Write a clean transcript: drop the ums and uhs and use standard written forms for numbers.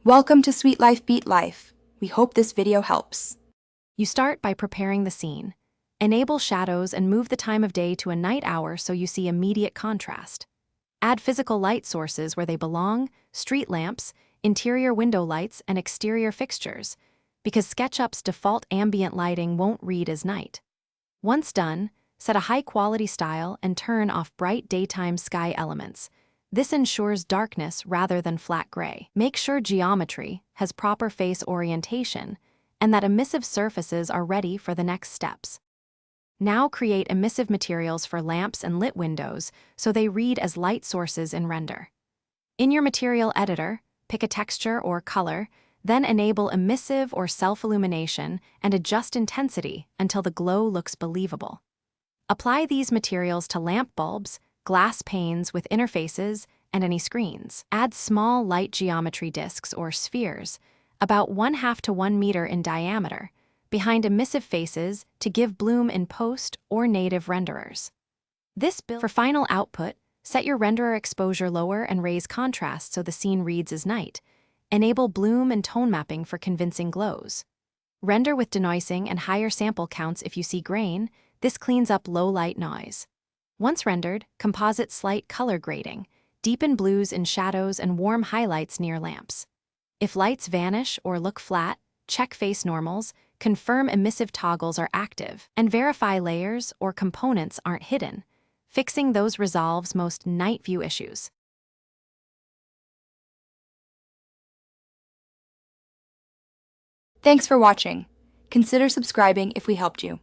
Welcome to Sweet Life Beat Life. We hope this video helps. You start by preparing the scene. Enable shadows and move the time of day to a night hour so you see immediate contrast. Add physical light sources where they belong, street lamps, interior window lights, and exterior fixtures, because Sketchup's default ambient lighting won't read as night. Once done, set a high-quality style and turn off bright daytime sky elements. This ensures darkness rather than flat gray. Make sure geometry has proper face orientation and that emissive surfaces are ready for the next steps. Now create emissive materials for lamps and lit windows so they read as light sources in render. In your material editor, pick a texture or color, then enable emissive or self-illumination and adjust intensity until the glow looks believable. Apply these materials to lamp bulbs, glass panes with interfaces, and any screens. Add small light geometry discs or spheres, about 1/2 to 1 meter in diameter, behind emissive faces to give bloom in post or native renderers. For final output, set your renderer exposure lower and raise contrast so the scene reads as night. Enable bloom and tone mapping for convincing glows. Render with denoising and higher sample counts if you see grain. This cleans up low light noise. Once rendered, composite slight color grading. Deepen blues in shadows and warm highlights near lamps. If lights vanish or look flat, check face normals, confirm emissive toggles are active, and verify layers or components aren't hidden. Fixing those resolves most night view issues. Thanks for watching. Consider subscribing if we helped you.